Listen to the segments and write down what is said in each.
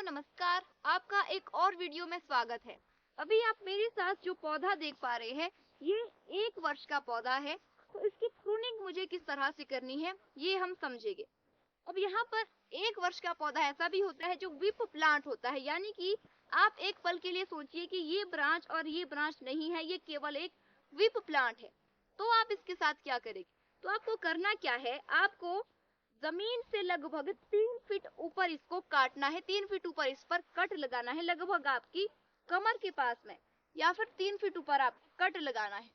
नमस्कार। आपका एक और वीडियो में स्वागत है। अभी आप मेरे साथ जो पौधा देख पा रहे हैं, ये 1 वर्ष का पौधा है। तो इसकी प्रूनिंग मुझे किस तरह से करनी है, ये हम समझेंगे। अब यहाँ पर 1 वर्ष का पौधा ऐसा भी होता है जो विप प्लांट होता है, यानी कि आप एक पल के लिए सोचिए कि ये ब्रांच और ये ब्रांच नहीं है, ये केवल एक विप प्लांट है। तो आप इसके साथ क्या करेंगे? तो आपको करना क्या है, आपको जमीन से लगभग 3 फीट ऊपर इसको काटना है। 3 फीट ऊपर इस पर कट लगाना है, लगभग आपकी कमर के पास में, या फिर 3 फीट ऊपर आप कट लगाना है।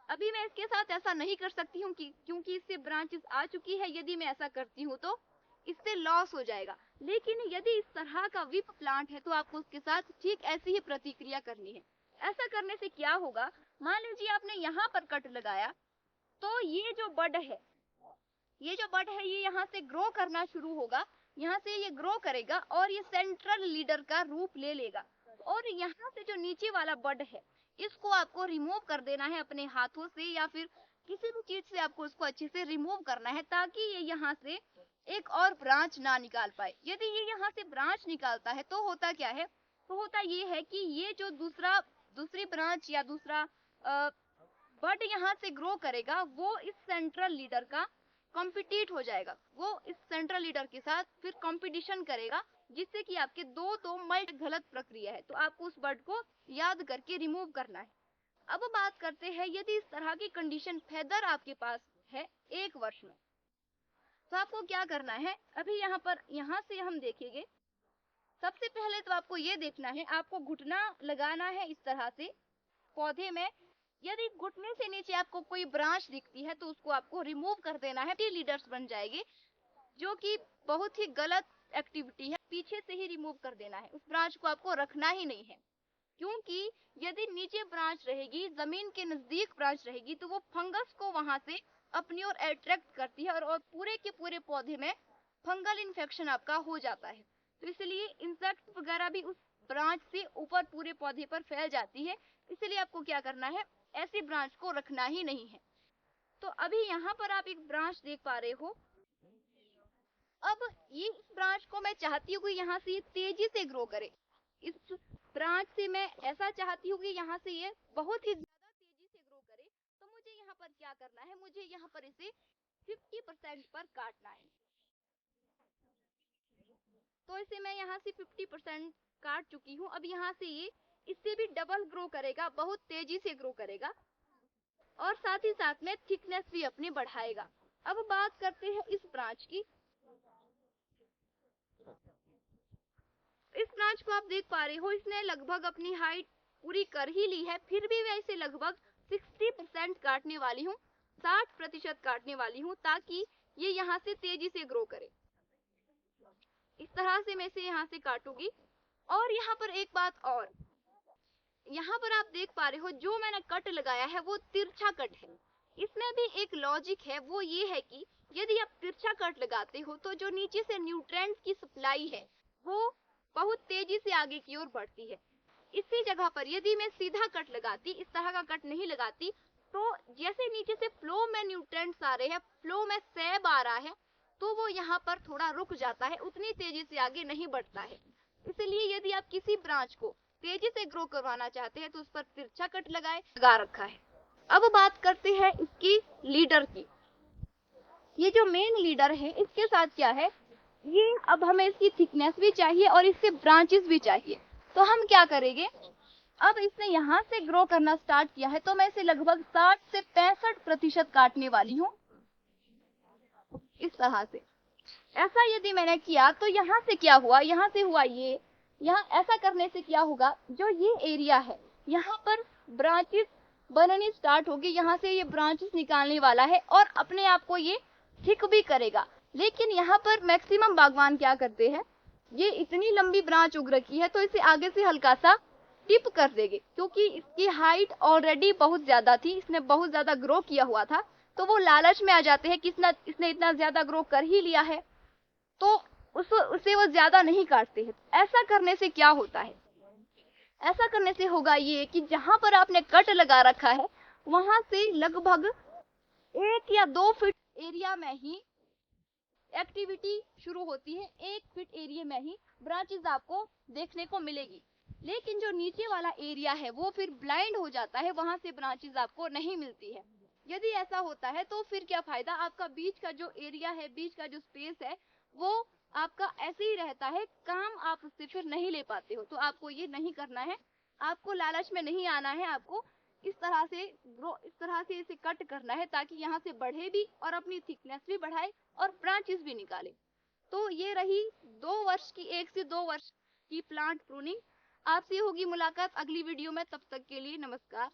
अभी मैं इसके साथ ऐसा नहीं कर सकती हूँ क्योंकि इससे ब्रांचेस आ चुकी है। यदि मैं ऐसा करती हूँ तो इससे लॉस हो जाएगा। लेकिन यदि इस तरह का विप प्लांट है तो आपको उसके साथ ठीक ऐसी ही प्रतिक्रिया करनी है। ऐसा करने से क्या होगा, मान लीजिए आपने यहाँ पर कट लगाया, तो ये जो बड है ये यहाँ से ग्रो करना शुरू होगा। यहाँ से ये ग्रो करेगा और ये सेंट्रल लीडर का रूप ले लेगा। और यहाँ से जो नीचे वाला बड है, इसको आपको रिमूव कर देना है अपने हाथों से, या फिर किसी भी चीज से आपको इसको अच्छे से रिमूव करना है, ताकि ये यहाँ से एक और ब्रांच ना निकाल पाए। यदि ये यहाँ से ब्रांच निकालता है तो होता क्या है, तो होता ये है कि ये जो दूसरी ब्रांच या दूसरा बड यहाँ से ग्रो करेगा, वो इस सेंट्रल लीडर का कॉम्पिटिट हो जाएगा। वो इस सेंट्रल लीडर के साथ फिर कंपटीशन करेगा, जिससे कि आपके दो तो मल्ट गलत प्रक्रिया है। तो आपको उस बर्ड को याद करके रिमूव करना है। अब बात करते हैं, यदि इस तरह की कंडीशन फेदर आपके पास है 1 वर्ष में, तो आपको क्या करना है। अभी यहाँ से हम देखेंगे। सबसे पहले तो आपको ये देखना है, आपको घुटना लगाना है इस तरह से पौधे में। यदि घुटने से नीचे आपको कोई ब्रांच दिखती है तो उसको आपको रिमूव कर देना है। लीडर्स बन जाएगी, जो कि बहुत ही गलत एक्टिविटी है। पीछे से ही रिमूव कर देना है, उस ब्रांच को आपको रखना ही नहीं है। क्योंकि यदि नीचे ब्रांच रहेगी, जमीन के नजदीक ब्रांच रहेगी, तो वो फंगस को वहां से अपनी ओर अट्रैक्ट करती है और पूरे के पूरे पौधे में फंगल इन्फेक्शन आपका हो जाता है। तो इसलिए इंसेक्ट वगैरह भी उस ब्रांच से ऊपर पूरे पौधे पर फैल जाती है। इसलिए आपको क्या करना है, ऐसी ब्रांच को रखना ही नहीं है। तो अभी यहाँ पर आप एक ब्रांच देख पा रहे हो। अब इस ब्रांच को मैं चाहती हूँ कि यहाँ से ये तेजी से ग्रो करे। इस ब्रांच से मैं ऐसा चाहती हूँ कि यहाँ से ये बहुत ही ज्यादा तेजी से ग्रो करे। तो मुझे यहाँ पर क्या करना है, मुझे यहाँ पर इसे 50% पर काटना है। तो इसे मैं यहाँ से 50% काट चुकी हूँ। अब यहाँ से ये इससे भी डबल ग्रो करेगा, बहुत तेजी से ग्रो करेगा, और साथ ही साथ में थिकनेस भी अपनी बढ़ाएगा। अब बात करते हैं इस ब्रांच की। इस ब्रांच को आप देख पा रहे हो, इसने लगभग अपनी हाइट पूरी कर ही ली है। फिर भी मैं इसे लगभग 60% काटने वाली हूँ, 60% काटने वाली हूँ, ताकि ये यहाँ से तेजी से ग्रो करे। इस तरह से मैं इसे यहाँ से काटूंगी। और यहाँ पर एक बात और, यहाँ पर आप देख पा रहे हो जो मैंने कट लगाया है वो तिरछा कट है। इसमें भी एक लॉजिक है, वो ये है कि यदि आप तिरछा कट लगाते हो तो जो नीचे से न्यूट्रिएंट्स की सप्लाई है वो बहुत तेजी से आगे की ओर बढ़ती है। इसी जगह पर यदि मैं सीधा कट लगाती, इस तरह का कट नहीं लगाती, तो जैसे नीचे से फ्लो में न्यूट्रिएंट्स आ रहे हैं, फ्लो में सैब आ रहा है, तो वो यहाँ पर थोड़ा रुक जाता है, उतनी तेजी से आगे नहीं बढ़ता है। इसलिए यदि आप किसी ब्रांच को तेजी से ग्रो करवाना चाहते हैं तो उस पर तिरछा कट लगा रखा है। अब बात करते हैं इसकी लीडर की। ये जो मेन लीडर है, इसके साथ क्या है, ये अब हमें इसकी थिकनेस भी चाहिए और इससे ब्रांचेस भी चाहिए। तो हम क्या करेंगे, अब इसने यहाँ से ग्रो करना स्टार्ट किया है, तो मैं इसे लगभग 60 से 65% काटने वाली हूँ इस तरह से। ऐसा यदि मैंने किया तो यहाँ से क्या हुआ, यहाँ से हुआ ये, यहाँ ऐसा करने से क्या होगा, जो ये एरिया है यहाँ पर ब्रांचेस बननी स्टार्ट होगी। यहाँ से ये ब्रांचेस निकालने वाला है और अपने आप को ये थिक भी करेगा। लेकिन यहाँ पर मैक्सिमम बागवान क्या करते हैं, ये इतनी लंबी ब्रांच उग रखी है तो इसे आगे से हल्का सा टिप कर देंगे, क्योंकि इसकी हाइट ऑलरेडी बहुत ज्यादा थी, इसने बहुत ज्यादा ग्रो किया हुआ था। तो वो लालच में आ जाते हैं कि इसने इतना ज्यादा ग्रो कर ही लिया है, तो उसे वो ज्यादा नहीं काटते हैं। ऐसा करने से क्या होता है, ऐसा करने से होगा ये कि जहां पर आपने कट लगा रखा है वहां से लगभग 1 या 2 फीट एरिया में ही एक्टिविटी शुरू होती है। 1 फीट एरिया में ही ब्रांचेस आपको देखने को मिलेगी। लेकिन जो नीचे वाला एरिया है वो फिर ब्लाइंड हो जाता है, वहां से ब्रांचेस आपको नहीं मिलती है। यदि ऐसा होता है तो फिर क्या फायदा, आपका बीच का जो एरिया है, बीच का जो स्पेस है वो आपका ऐसे ही रहता है, काम आप उससे फिर नहीं ले पाते हो। तो आपको ये नहीं करना है, आपको लालच में नहीं आना है, आपको इस तरह से इसे कट करना है ताकि यहाँ से बढ़े भी और अपनी थिकनेस भी बढ़ाए और ब्रांचेस भी निकाले। तो ये रही 2 वर्ष की, 1 से 2 वर्ष की प्लांट प्रूनिंग। आपसे होगी मुलाकात अगली वीडियो में, तब तक के लिए नमस्कार।